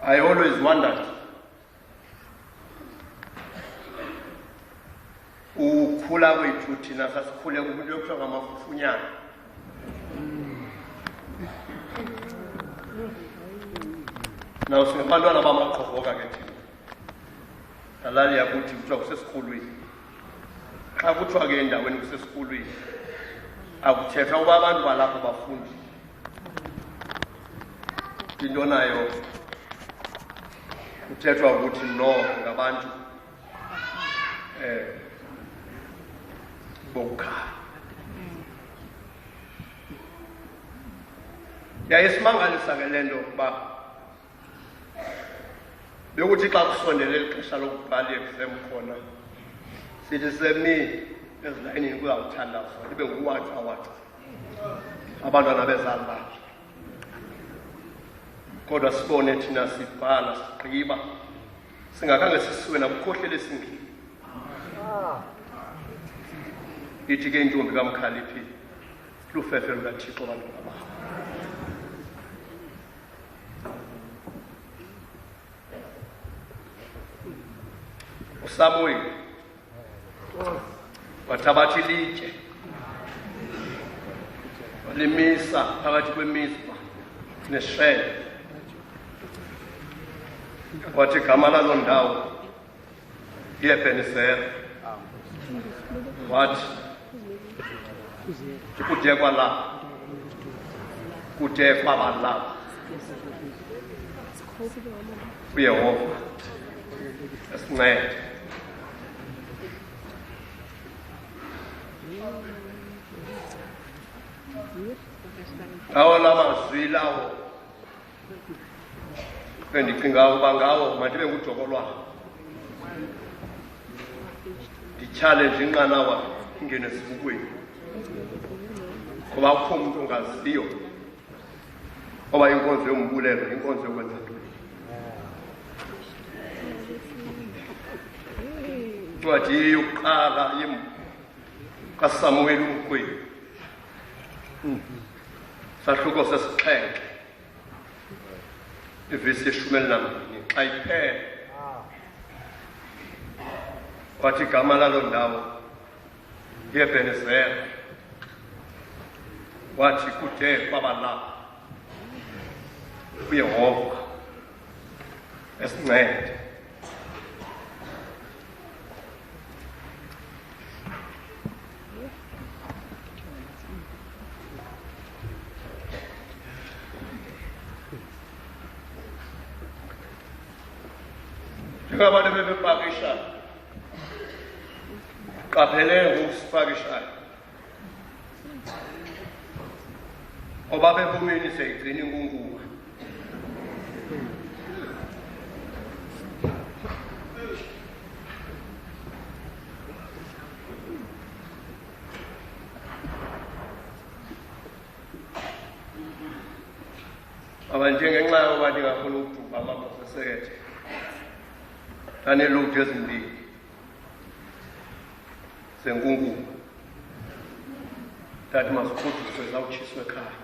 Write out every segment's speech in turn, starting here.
I always wondered ukhula kwethu thina sasikhule kumuntu yokuthiwa ngamafufunyana. Now singabantwana bamaqhoboka ke thina. Alali yakuthi kuthiwa kusesikolweni. Xa kuthiwa ke endaweni kusesikolweni akuthethwa uba abantu balapho bafundi. Into nayo kuthethwa ukuthi no ngabantu bokukhaya. Yayisimangalisa ke le nto ukuba bekuthi xa kusondele ixesha lokubhala i-exam khona sithi semi ezilayinini kuzawuthandazwa ibe nguwaca abantwana bezali bakhe. Kodwa sibone thina sibhala sigqiba singakhange sisiwe nakukhohlela esingeni. Ithi ke intombi kaMkhaliphi lufefe lukaThixo bantwana bakho. uSamuel wathabathi litye walimisa phakathi kweMizpa neShele. Wathi igama lalo ndawo iEbenezer. Wathi kude kwala kude kwabala uYehova asincede. Lawo la mazwi lawo endicinga uba ngawo mandibe nguJokolwana ndichallenge inqanawa ingene esibukweni ngoba akukho umuntu ongaziyo oba inkonzo yombulelo inkonzo yokwenza ntoni. Incwadi yokuqala kaSamuel uMkhweli sahluko sesixhenxe ivesi ye-12 xa iphela wathi igama lalo ndawo iEbenezer. Wathi kude kwabalapha uYehova esincede. Njengabantu bebepakisha qaphele ngokusipakishayo ngoba bebumini seyigcina inkungume. Aba njengenxa yoba ndingafuna ukubhubha amasesekethe tanelutho ezimbili zenkungume ndathi masikhuduswe zawutshiswe ekhaya.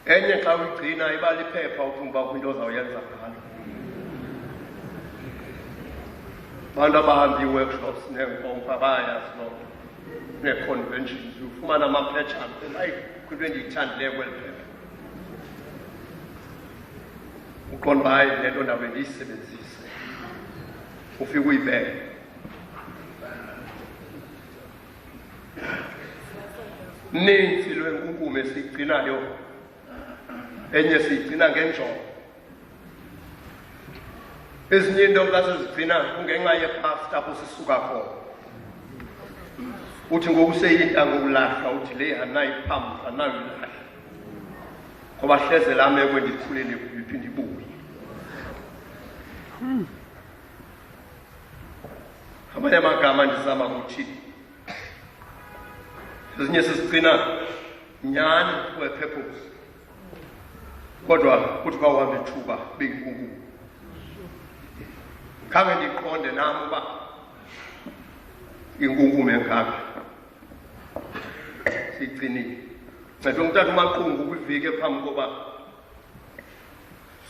Enye xa uyigcina iba liphepha ucinga uba kwinto ozawuyenza ngalo. Abantu abahamba ii-workshops neenkomfa bayayazi loo nto nee-conventions ufumana amaphetshana hayi kwinto endiyithandileyo kweli phepha uqonda uba hayi le nto ndawe ndiyisebenzise ufike uyibeke. Ninzi lwenkunkume siyigcinayo enye siyigcina ngenjongo. Ezinye into xa sizigcina kungenxa yepast apho sisuka khona. Uthi ngoku seyintanga ukulahla uthi le anayiphambi anayo ilahla ngoba hleze laa meko endikhulele kuyo iphinde ibuye. Amanye amagama ndizama ukuthi ezinye sizigcina nyani for-a-purpose kodwa kuthi uba uhamba ithuba beyinkunkume. Khange ndiqonde nam uba inkunkume engaka siyigcinile nceda umntana uMaqungu kwiviki ephambi koba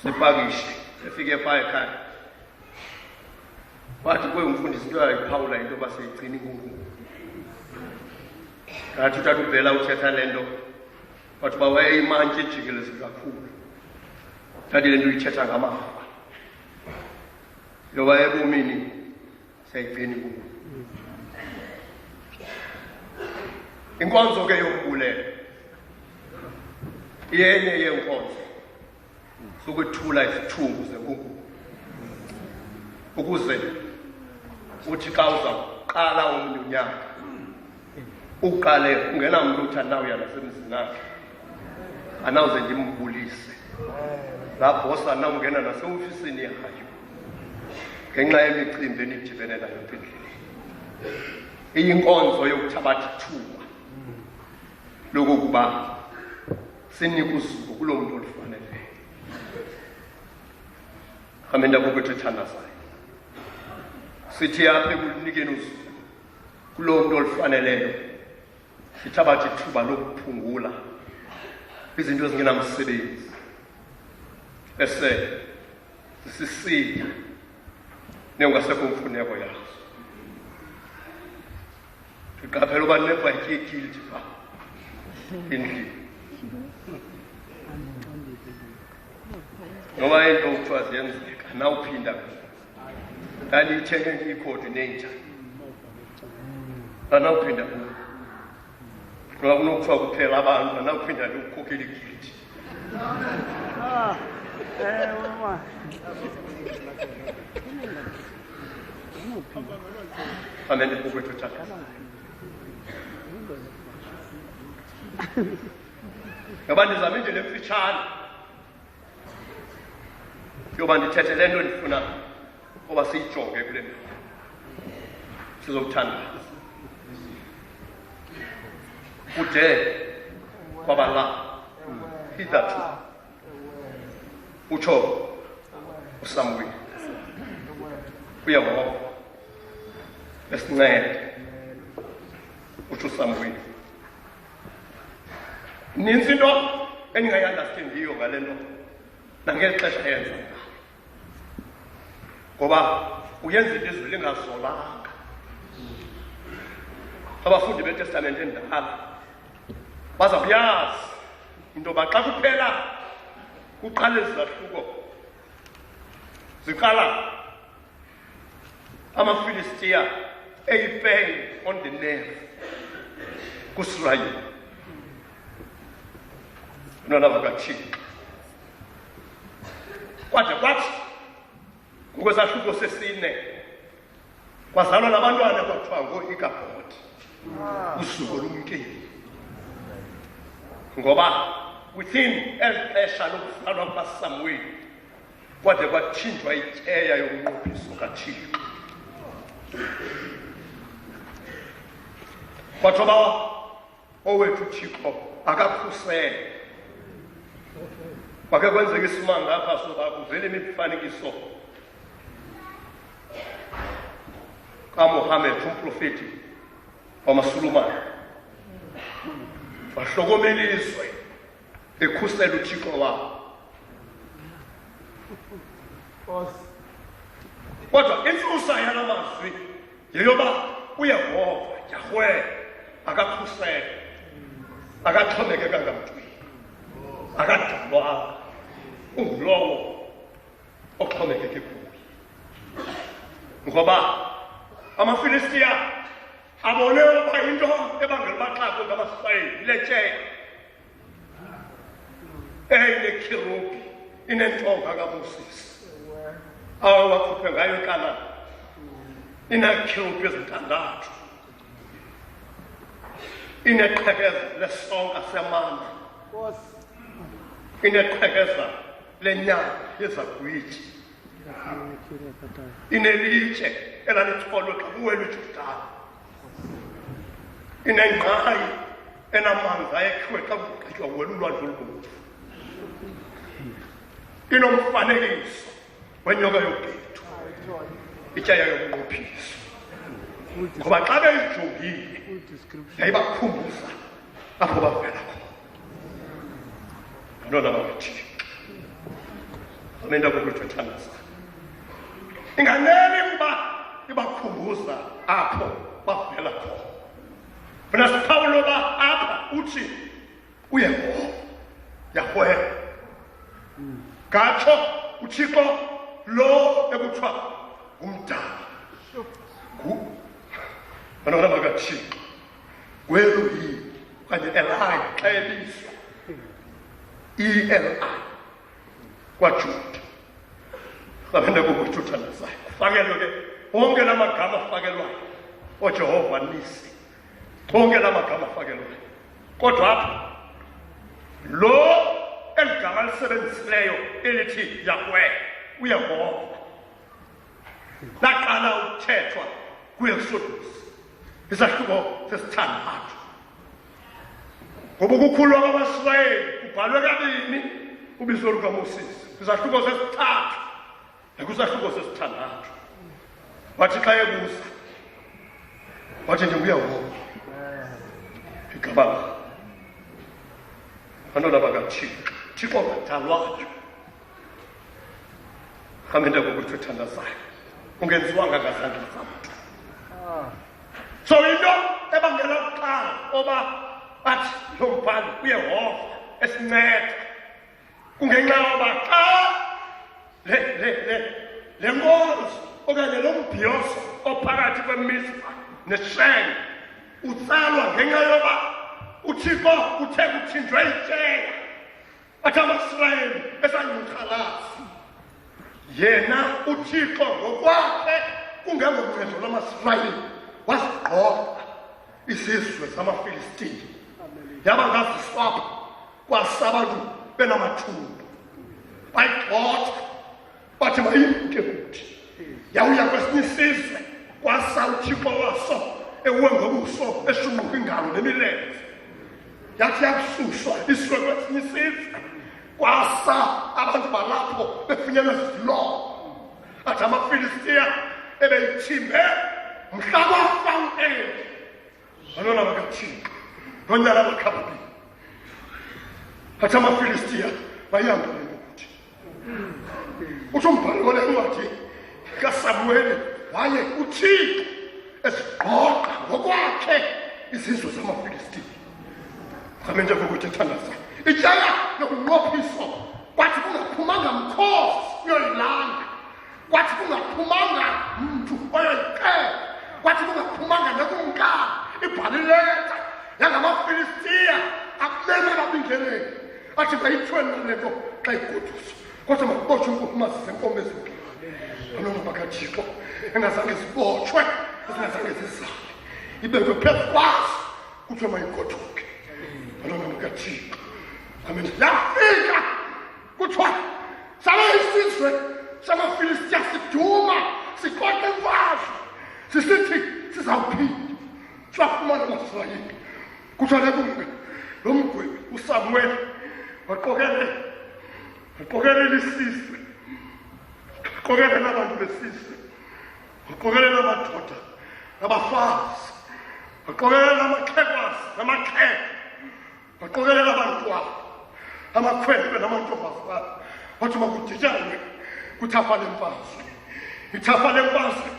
sipakishe efike phaa ekhaya wathi kwemfundisi into yayiphawula into yoba siyigcina inkunkuma ngathi utata uBhela uthetha le nto wathi uba wayeyimantyi ejikeleze kakhulu kanti le nto uyithetha ngamava yoba ebomini siyayigcina inkunkuma. Inkonzo ke yokubulela iyenye yenkonzo sokwethula izithungu zenkunkuma ukuze uthi xa uzaqala omnye unyaka uqale ungenamntu uthandawuya nasemzini akhe anawuze ndimbulise laa bhosa anawungena naseofisini yayo ngenxa yemicimbi enidibene nayo endleleni. Iyinkonzo yokuthabatha ithuba lokokuba sinike uzuko kuloo mntu olufaneleyo. Amenda kokwethu ethandazayo sithi apha ekunikeni uzuko kuloo mntu olufaneleyo sithabatha ithuba lokuphungula izinto ezingenamsebenzi ese zisisiya neungasekho mfuneko yazo. Ndiqaphela uba nebhatyi egildi pha endlini noba into kuthiwa ziyenzeka nawuphinda ndandiyithenge icoordinator anawuphinda ngoba kunokuthiwa kuphela abantu anawuphinda ndiwukhokhela igildi. Amen. Kokwethu uthatha yoba ndizama indlela emfitshane yoba ndithethe le nto ndifuna oba siyijonge kule nto sizokuthandaza. Kude kwabala hitherto utsho uSamuel uyabona esincede utsho uSamuel ninzi into endingayiunderstandiyo ngale nto nangeli xesha yenza ngoba uyenza into izwe lingazolanga. Abafundi beTestamente endala baza kuyazi into yoba xa kuphela kuqala izahluko ziqala amaFilistiya eyipeng on the nerve kuSirayeli nolava kaThixo kwade kwathi ngokwesahluko sesine kwazalwa nabantwana kwathiwa ngo-Ikabhodi usuku olumkeli ngoba within eli xesha lokuzalwa kukaSamueli kwade kwathinjwa ityeya yomnqophiso kaThixo kwathiwa uba owethu uThixo akakhusele. Kwakhe kwenzeka isimanga apha soba kuvele imifanekiso kaMohammed umprofeti wamaSulumane wahlokomela ilizwe ekhusela uThixo wabo. Kodwa intsusa yala mazwi yeyoba uYehova Yahweh akakhusele akaxhomekeka ngamntwini akadalwanga ungulowo oxhomekeke kuye ngoba amaFilistiya abone uba into ebangela ubaxakwe ngamaSirayeli yile tyeya eyinekhirubi inentonga kaMoses awawakhuphe ngayo eKanani ineekhirubi ezintandathu ineqhekeza lesonka semana ineqhekeza lenyama yezagwityi inelitshe elalitholwe xa kuwela uJordani inengqayi enamanzi ayekhiwe xa kugqitywa kuwela ulwandle olubomvu inomfanekiso wenyoka yobhedu ityeya yomnqophiso ngoba xa beyijongile yayibakhumbuza apho bavela khona. Bantwana bakaThixo, amenda kokuthethanisa inganeli ukuba ibakhumbuza apho bavela khona. Bona siPawulo ba apha uthi uYehova Yahweh gatsho uThixo lo ekuthiwa umdali. Bantwana bakaThixo, kweLohi okanye Eli xa ebizwa i-Eli kwaJuda amenda kokuthethanisa kufakelwe ke wonke la magama afakelwayo oJehova Nisi, wonke la magama afakelwayo. Kodwa apha lo eligama lisebenzisileyo elithi Yahweh, uYehova, laqala ukuthethwa kwi-Exodus isahluko sesithandathu. Ngoba ukukhululwa kwabaSrayeli kubhalwe kabini ubizo lukaMoses, isahluko sesithathu nakusahluko sesithandathu. Wathi xa ebuza wathi ndinguYehova igama lam. Bantwana bakaThixo, Thixo ngadalwayo amenda kokuthethandazayo ungenziwanga ngazandla zamntu. So into ebangela kuqala oba athi lo mbhali uYehova esinceda kungenxa yoba xa le nkonzo okanye lo mbhiyozo ophakathi kweMizpa neShem utsalwa ngenxa yoba uThixo uthe kuthinjwe ityela athi amaSrayeli esangumkhalazi. Yena uThixo ngokwakhe kungengoncedo lwamaSrayeli wazigqoka isizwe samaFilistini yaba ngaziswapha kwasabantu benamathumbu bayigxotha bathi mayimke kuthi yawuya kwesinye isizwe kwasa uThixo waso ewe ngobuso eshunquka ingalo nemilenze yathi yakususwa iswe kwesinye isizwe kwasa abantu balapho befunyenwe zizilonda athi amaFilistiya ebeyithimbe mhla kwaFawuteli. Bantwana bakaThixo, nonyaka bakhababili athi amaFilistiya bayihambele ngokuthi utsho umbhali kole ncwadi kaSamuweli waye uThixo esigqoqa ngokwakhe izizwe zamaFilistini. Amenda kokuthethandaza ityala lokunqophiso kwathi kungaphumanga mkhosi uyoyilanda, kwathi kungaphumanga mntu oyoyiqela, kwathi kungaphumanga nekumkani ibhalileta yangamaFilistiya abeme babingeleni athi bayithweni nale nto xa igoduswa kodwa makubotshwe inkomazi zenkomo ezimpilo. Bantwana bakaThixo engazange zibotshwe ezingazange zizale ibekwe phezu kwazo kuthiwe mayigoduke. Bantwana bakaThixo, amen. Yafika kuthiwa sale isizwe samaFilistiya siduma siqoqa imfazwe sisithi sizawuphinda safumana amaSrayeli. Kuthiwa lekumke lo mgwebi uSamuweli waqokelela isizwe, waqokelela abantu besizwe, waqokelela amadoda nabafazi, waqokelela amaxhegwazi namaxhego, waqokelela abantwana amakhwenkwe namantombazana. Wathi makudityanwe kuthafa lemfazwe, ithafa lemfazwe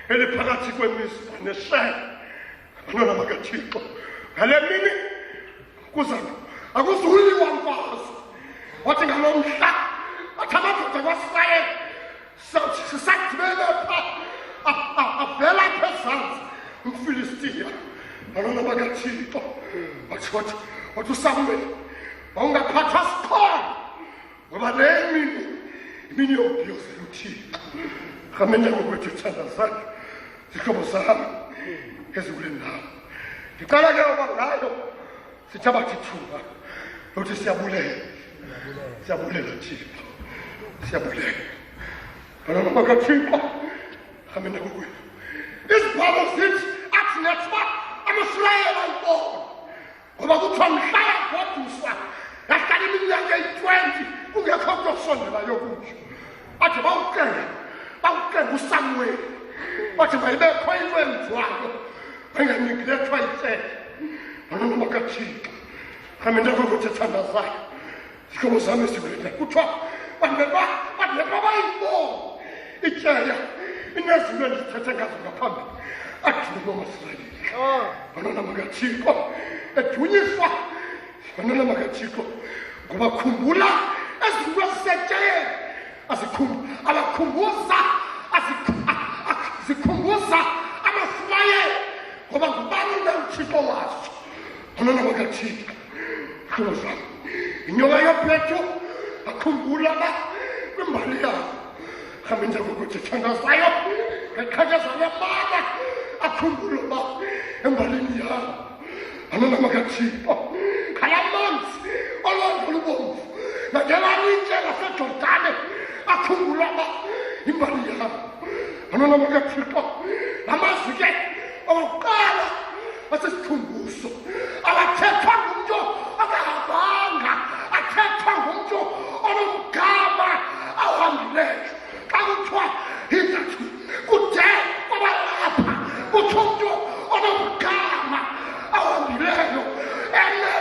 eliphakathi kweMizpa neShem. Bantwana bakaThixo, ngale mini akuzuliwa mfazwe. Wathi ngalo mhla athi amadoda kwaSrayeli sisadibene pha avela apha ezantsi umFilistiya. Bantwana bakaThixo, wathi uSamuweli wawungaphathwa siqholo ngoba le imini yobhiyozela uThixo. Amenda kokuthethandazayo zihlobo zami ezikule ndawo ndiqala ke uba ngayo sithabatha ithuba lokuthi siyabulela Thixo, siyabulela. Bantwana bakaThixo, amenda kokwethu izibhalo zithi athi nethiwa amaSrayeli ayibona ngoba kuthiwa mhla yagoduswa yahlala iminyaka eyi-20 kungekho nto osondelayo kutsho. Athi bawuqenga uSamuweli bathi mayibekho into enziwayo enganiki lethiwa ityela. Bantwana bakaThixo, Hamenda kokuthethandazayo zihlobo zami ezikulena kuthiwa bandeba bayibona ityaya inezinto endithethe ngazo ngaphambili adunywa amaSirayeli banona makathixo edunyiswa banona makathixo ngoba khumbula ezinto ezisetyayeni zikhumbuza amaSirayeli ngoba ngubani na uThixo wazo banona makathixo hlobo zami inyoka yophethu akhumbula kwimbali yabo hamenza kokuthethandazayo ekhanyazana baba akhumbula uba embalini yabo banona makathixo khalamanzi olwandle olubomvu nagelalitye laseJordani akhumbula uba imbali yabo banona makathixo namazwi ke okokuqala asesikhumbuzo abathethwa ngumntu akahambanga athethwa ngumntu onomgama awuhambileyo xa kuthiwa ingathi kude kwabalapha kuthi umntu onomgama awuhambileyo ene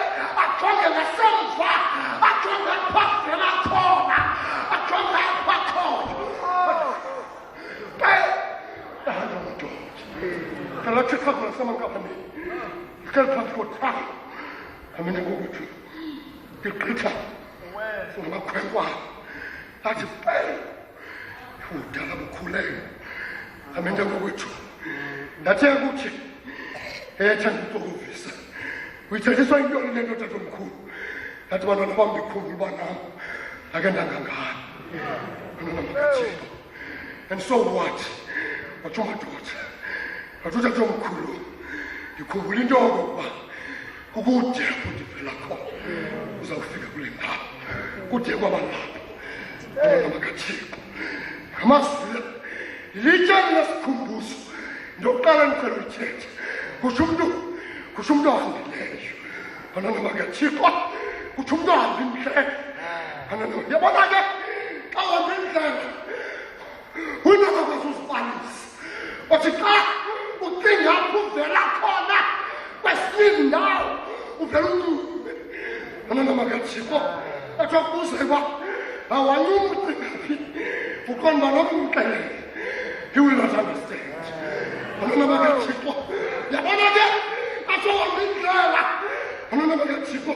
ajonge ngasemva ajonge aphambili akhona ajonge aphakhona ahamba madoda kalathi khazula samankaphambili phansi kothando amene ngokuthi ngigqitha ngamakhwenkwana athi phela udala bukhulele amene ngokwethu ndathe ukuthi ndikuxokuvisa uyithethiswa intoni le nto tatomkhulu ndathi bantwana bam ndikhumbula uba nam ake ndangangani bantwana makathixo and so what watsho madoda wathi utatomkhulu ndikhumbula into yokokuba kukude kundivela khona uzawufika kule ndawo kude kwabalapha bantwana makathixo ngamazwi litya linesikhumbuzo ndokuqala ndicela uyithethe kutsho umntu ohambileyo bantwana makathixo kutsho umntu ohamba indlela yabona ke xa uhamba indlela unakakwazi uzifanisa othi xa ucinga apho uvela khona kwesinye indawo uvela unyume bantwana makathixo athi wakubuza uba awanyuma ucingaphi uqonda noba umxelele he will not understand bantwana makathixo yabona ke athi ohamba indlela bantwana makathixo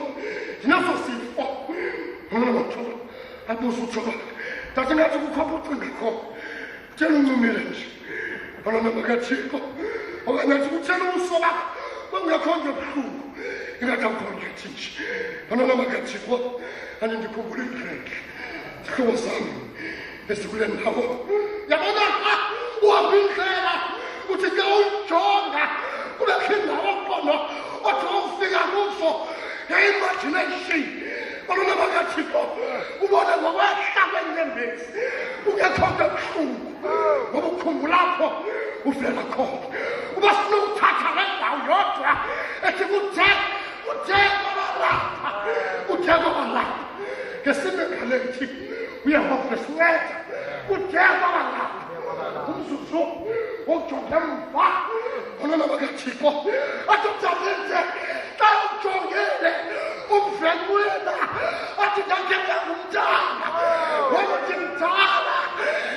ndinaso sifo bantwana mathoba abuza uthoba ndathi ngathi kukho apho ucinga khona kutheni uncumile nje bantwana makathixo okanye athi kutheni ubuso bakho bangekho nje buhlungu ingathi akukho ngethi nje bantwana makathixo andindikhumbula indlela zihlobo zami ezikule ndawo yabona xa uhamba indlela uthi ke uyijonga kubekho indawo khona othi ufika kuso nge-imagination bantwana makathixo ubone ngokwehla kwenyembezi ungekho nto buhlungu ngoba ukhumbula apho uvela khona uba sinokuthatha le ndawo yodwa ethi kude kwabalapha ngesimekalethi uyehova sinceda kude kwabalapha umzuzu wokujonga emva bantwana makathixo athi uthathe xa ujongile umveni wena athi ndangengangumntana wokuthi mdala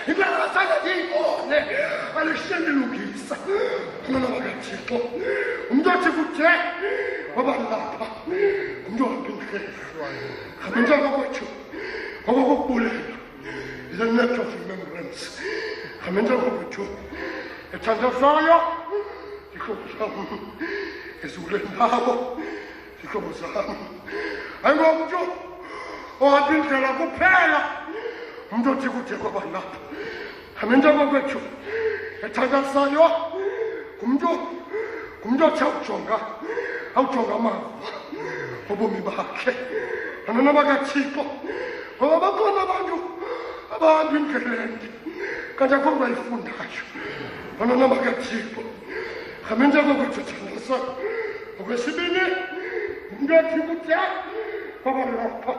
into engasane ndiyibone alishindilungisa bantwana makathixo umntu othi kude wabalapha umntu ohamba indlela hamenza kokwethu ngokokubulela is a net of remembrance hamenza kokwethu ethandazayo zihlobo zam ezikule ndawo zihlobo zam ayingomntu ohamba indlela kuphela umntu othi kude kwabalapha hamenza kokwethu ethandazayo ngumntu othi awujonga amava ubomi bakhe bantwana makathixo ngoba bakhona abantu abahamba indleleni kanti akho bayifundayo bantwana makathixo hamenza kokwethu thandazayo okwesibini umntu othi kude kwabalapha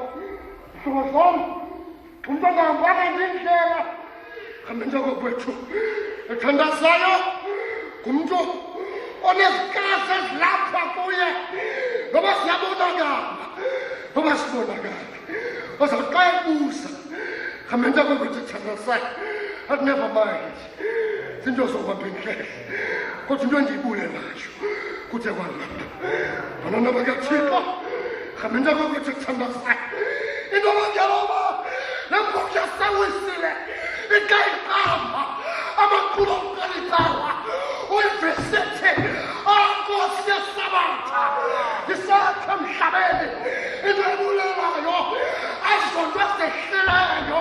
hlobo zam umntu ongahambanga ndindlela hamenza kokwethu ethandazayo ngumntu onezikasi ezilapha kuye Noma siyabonakala. Noma sibonakala. Uzaqabuza. Khamenza ukuthi thanda sakhe. I'd never mind. Sinto zokuhamba indlela. Kodwa into endiyibule nayo. Kuthe kwalapha. Abantwana bakaThixo. Khamenza ukuthi thanda sakhe. Into abangaloba. Lemboka yasawisile. Ikayihamba. Amakhulu omqalikawa. Uyivesithi. Nkosi yesabatha. Isakhe emhlabeni. Into ebulelayo. Azonto ezehlelayo.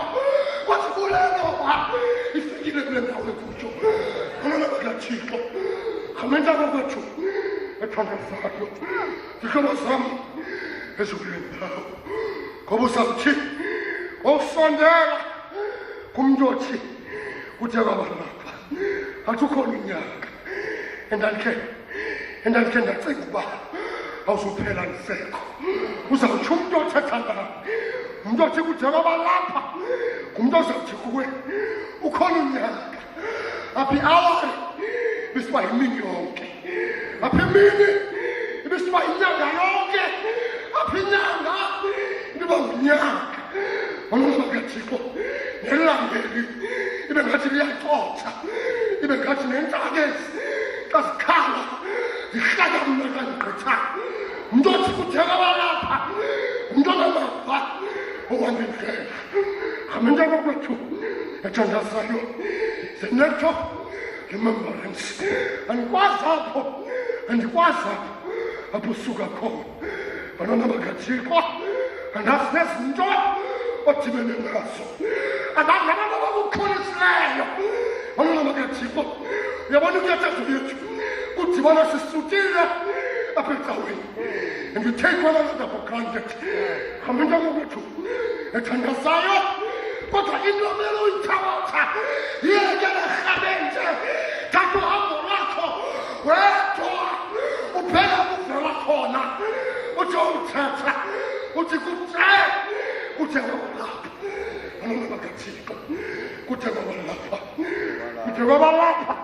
Kodwa ibulelwa. Ifikile kule ndawo ekuyo. Abantwana bakaThixo. Khamenza kwethu. Ethandazayo. Zihlobo zami. Ezikule ndawo. Ngoba usakuthi. Osondela. Kumntothi. Kuthe kwabalapha. Akukhona unyaka. Endandikhe ndacinga uba awuzuphela ndisekho. Uzawutsho umntu othetha ngayo. Umntu othi kuthe kwabalapha. Ngumntu ozawuthi kuwe. Ukhona unyaka. Apha i-awari ibisiba yimini yonke. Apha imini ibisiba yinyanga yonke. Apha inyanga ibiba ngunyaka. Abantwana bakaThixo nelangeli ibe ngathi liyacotha. Ibe ngathi nentakezi xa zikhala zihlakamla kangigqithayo. Umntu othi kuthe kwabalapha. Umntu onamava ohamba indlela. Khamenza kwethu ethandazayo. The net of remembrance. Andikwazi apho usuka khona. Abantwana bakaThixo andazi nezinto odibene nazo. Andazi abantu abakukholisileyo. Abantwana bakaThixo uyabona ukuyathatha yethu kudibana sisutile apha ecaweni. And we take one another for granted. Khamenza kwethu ethandazayo. Kodwa into mele uyithawatha. Yeke nerhabenze. Thatha uhambo lwakho. Wedwa. Ubheka kuvela khona. Uthi uthetha. Uthi kuthe kwabalapha. Abantwana bakaThixo. Kuthe kwabalapha. Kuthe kwabalapha.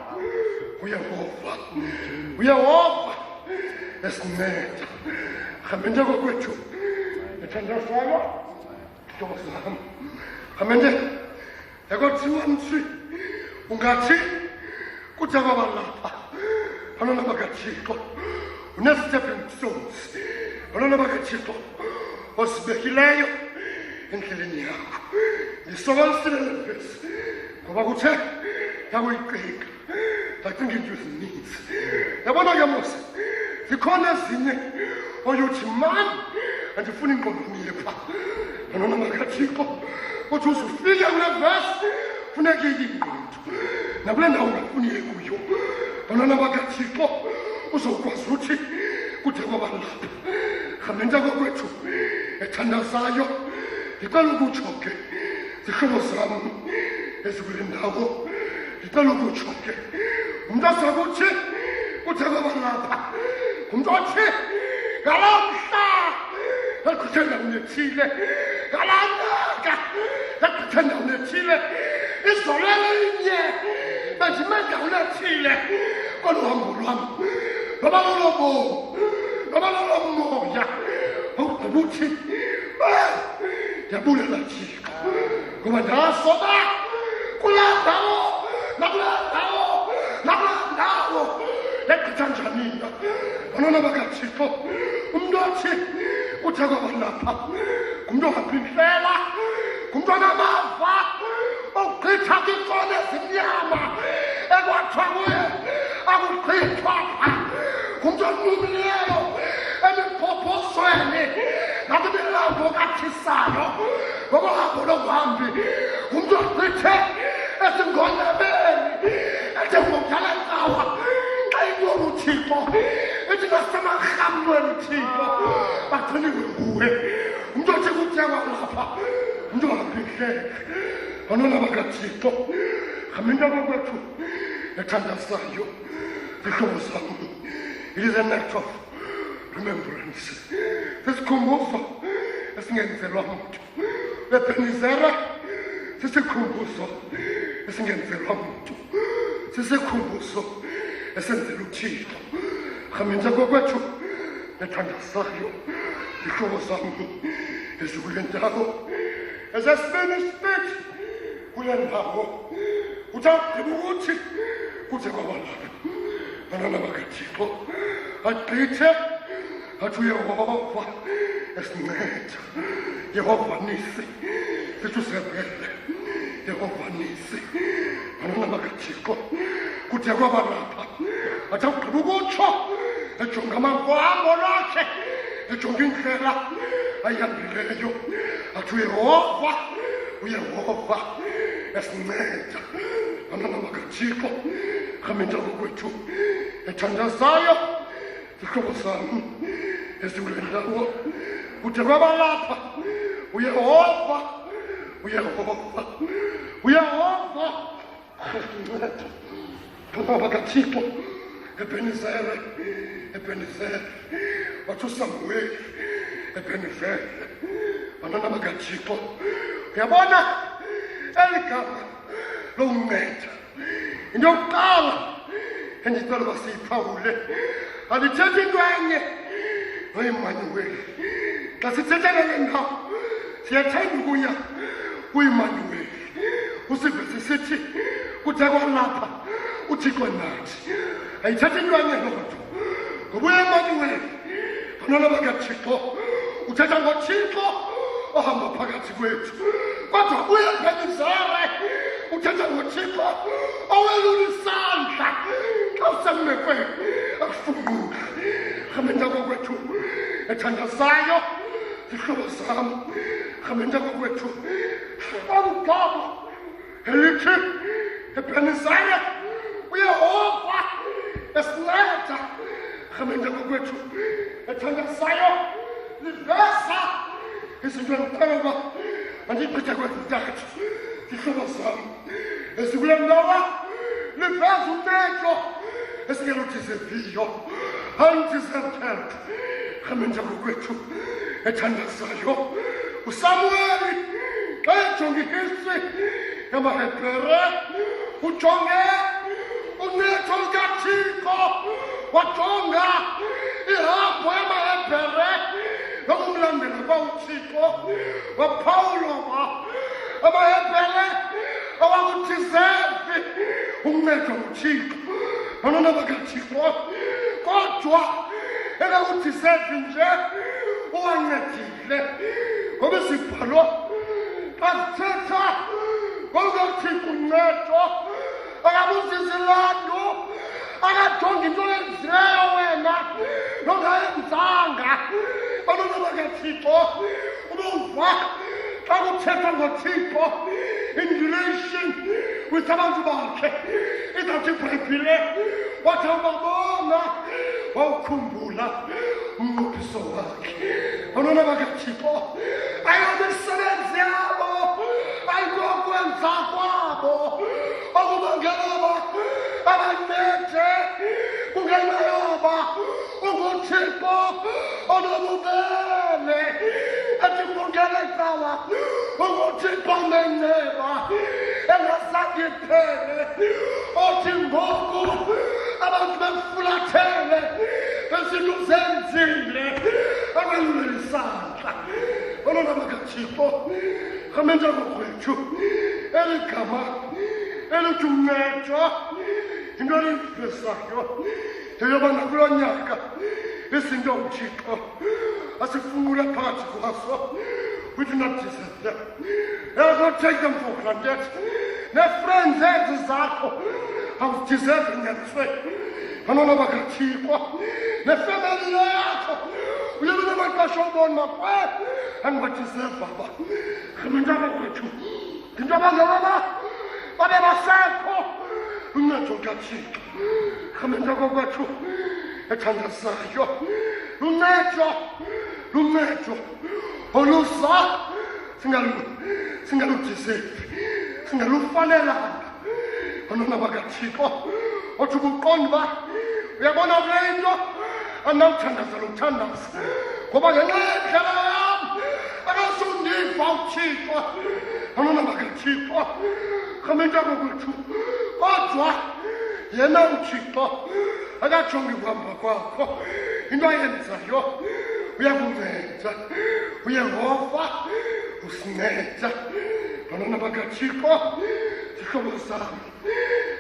Uyehova. Esinceda. Khamenza kwethu ethandazayo. Nkosi yami. Khamenza ekuthiwa mthi ungathi kuthe kwabalapha. Abantwana bakaThixo une-stepping stones. Abantwana bakaThixo osibekileyo endleleni yakho. Ndisokolisile le vesi ngoba kuthe yakuyiqika ndacinga into ezininzi. Yabona ke Mose zikhona ezinye oyuthi mani andifuna ingqondweni yepha. Abantwana bakaThixo uthi uzufike kule vesi funeka iyingqondo nakule ndawo ungafuniye kuyo. Abantwana bakaThixo uzokwazi uthi kuthe kwabalapha. Khamenza kwethu ethandazayo. Ndicela ukutsho ke zihlobo zami ezikule ndawo. Ndicela ukutsho ke umntu ozakuthi kuthe kwabalapha. Ngumntu othi ngalaa mhla egqithe ndaweni ethile. Ngalaa nyaka egqithe ndaweni ethile. Izolo elinye bendime ndaweni ethile. Kolu hambo lwam noba lolobomi noba lolomoya awugqiba uthi ndiyabulela Thixo ngoba ndasoba kulaa ndawo nakulaa ndawo egqitha njanina. Abantwana bakaThixo umntu othi kuthe kwabalapha ngumntu ohamba indlela. Ngumntu onamava ogqitha kwiikona ezimnyama ekwathiwa kuye akugqithwa pha. Ngumntu onqumileyo emiphophosweni nakwimilambo kathisayo ngoba uhambo longuhambi. Ngumntu ogqithe ezingonyameni ethe ngokudala cawa xa inyolu Thixo ethi nasemarhamlweni Thixo bagciniwe nguwe. Umntu othi kuthe kwalapha. Umntu ohamba indlela. Abantwana bakaThixo khamenza kwethu ethandazayo. Zihlobo zami. It is an act of remembrance. Sisikhumbuzo esingenzelwa muntu. Ebenizera sisikhumbuzo esingenzelwa muntu. Sisikhumbuzo esenzela uThixo. Khamenza kwethu ethandazayo ihlobo sami ezikule ndawo esesimeni speech kule ndawo uthagqiba ukuthi kuze kwabalapha banana bakathixo agqithe athi uyehova esinceda yehova nisi sithi usebhele yehova nisi banana bakathixo kude kwabalapha athi agqiba ukutsho ejonga amangwambo lakhe ejonga indlela ayihambileyo athi uyehova esinceda banana bakathixo rhamente ngokwethu ethandazayo zihlobo sami ezikule ndawo kude kwabalapha uyehova esinceda banana bakathixo ebenizele wathi usamuweli ebenizele banana bakathixo uyabona eli gama lokunceda into yokuqala endicela uba siyiphawule alithethi into enye noyimanuweli xa sithetha kale ndawo siyathanda ukuya kuyimanuweli usive sisithi kude kwalapha uthixo nathi ayithethi into enye loo nto ngoba uyimanuweli banana bakathixo uthetha ngothixo ohamba phakathi kwethu kodwa uyebenizele uthetha ngothixo owelula isandla xa usemekwe akufunqula rhamente kokwethu ethandazayo zihlobo zam rhamente kokwethu olugama elithi ebenizele uyehova esinceda rhamente kokwethu ethandazayo livesa izinto endiqheba andiyigqitha kwezintathu zihlobo zam ezikule ndawo liveza uncedo esingeludizeviyo undeserved help rhamente kokwethu ethandazayo usamuweli xa ejonga ihistory yamahebhere ujonge uncedo lukathixo wajonga ihambo yamahebhere nokumlandela kwauthixo waphawula amahebhere awakuthizevi uncedo nguthixo banana bakathixo kodwa engakuthizevi nje uwancedile ngoba isibhalo xa sithetha ngolukathixo uncedo akabuzizilandu akajonga into yenzileyo wena nongayenzanga banana bakathixo ubuva xa kuthethwa ngothixo in relation with abantu bakhe izawuthi ibhayibhile wathi ubabona wawukhumbula umnqophiso wakhe banana bakathixo ayimisebenzi yabo ayikokwenza kwabo okubangelaba abanethe kungenayoba unguthixo onobubele atikungele cawa unguthixo onenceba engazange iphele othi ngoku abantu bemfulathele bezinto zenzile akwelulele isandla banana bakathixo rhamente kokwethu eli gama elithi uncedo into elivesayo yeyobana kuloo nyaka izinto uthixo asifungule phakathi kwaso we do not deserve them. Let us not take them for granted. Ne-friends ezi zakho awuzideserve nyaniswe banana bakathixo nefemeli yakho uyebona amaxesha obona kwe andibadeserve baba rhamente kokwethu into abangelaba babe basekho uncedo lukathixo rhamente kokwethu ethandazayo luncedo oluza singaludisevi singalufanelanga banana bakathixo othi ubuqonda uba uyabona kule nto andinawuthandaza luthandaza ngoba ngenxa yendlela yam akasundiva uthixo banana bakathixo rhamente kokwethu kodwa yena uThixo akajongi kuhamba kwakho, into ayenzayo uyakunceda, uyehova usinceda. Bantwana bakaThixo, zihlobo zam,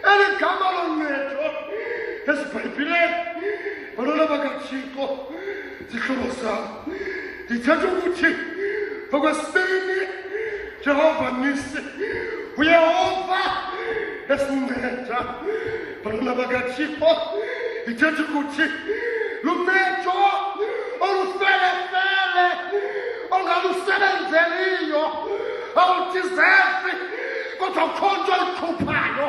eli gama loncedo esiBhayibhileni, bantwana bakaThixo, zihlobo zam, ndithetha ukuthi okwesibini Jehova Nisi, uyehova esinceda. Bantwana bakaThixo, ndithetha ukuthi luncedo olufelefele ongalusebenzeliyo, awudizefi kodwa akukho nto olukhuphayo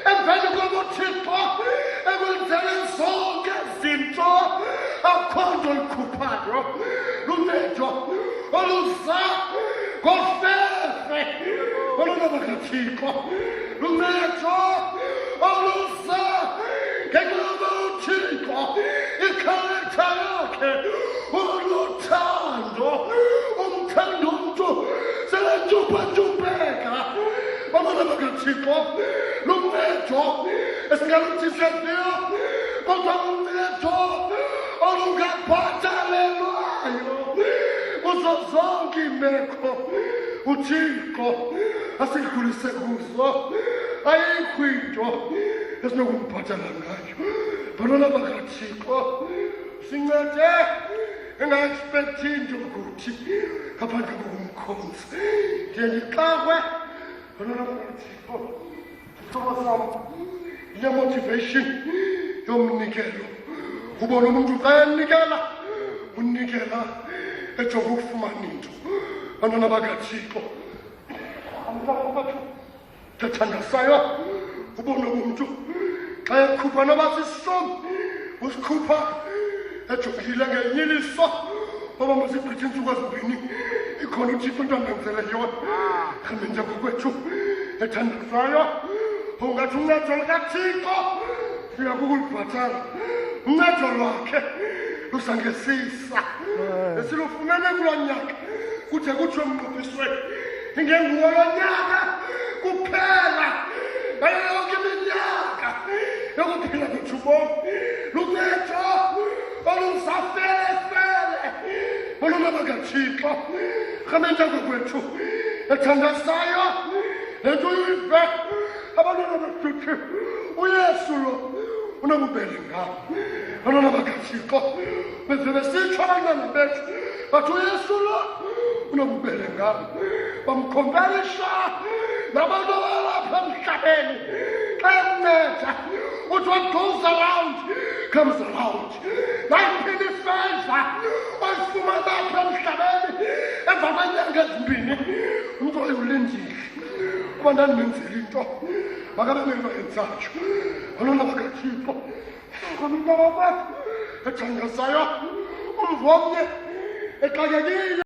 emveni koba uThixo ekwenzele zonke zinto, akukho nto olukhuphayo. Luncedo oluza ngofefe, bantwana bakaThixo, luncedo oluza ngenxa yoba uThixo ikharektha yakhe uluthando, umthanda umntu selentyupha-tyupheka. Bantwana bakaThixo, luncedo esingaluthisekiyo kodwa luncedo olungabhatalelwayo kuzo zonke iimeko uThixo asidlulise kuzo. Ayikho into esinokumbhatala ngayo. Bantwana bakaThixo, sincede enga-ekspekthi into ukuthi ngaphandle kokumkhonza. Ndiye ndixakwe, bantwana bakaThixo, zihlobo zam, yile motivation yomnikelo. Ubona umuntu xa enikela, unikela ejonga ukufumana into. Bantwana bakaThixo, ndithandazayo ubona umntu xa ekhupha noba sisisomi, usikhupha ejongile ngenye iliso oba masigqithe iintsuku ezimbini ikhona uThixo into andenzele yona. Hambe njengokwethu ethandazayo, ungathi uncedo lukaThixo fika kukulibhatala. Uncedo lwakhe lusangesisa esilufumene kulo nyaka kude kuthiwe emnqophisweni ingenguwo lo nyaka kuphela, ngayo yonke iminyaka yokuphila kwethu bomi. Luncedo oluzafelefele, bantwana bakaThixo, hambe njengokwethu ethandazayo le nto uyive. Abantwana bethu uYesu lo unobubele ngabo. Bantwana bakaThixo, beze besitsho abantwana bethu bathi uYesu lo unobubele ngabo, bamkhompelisha nabantu abalapha emhlabeni. Xa emnceda uthi what goes around comes around. Nayiphina ifeva oyifumana apha emhlabeni emva kweenyanga ezimbini, umntu oyulindile uba ndandimenzela into makabe nento yenzayo. Bantwana bakaThixo, umntwana wethu ethandazayo, umva omnye exakekile.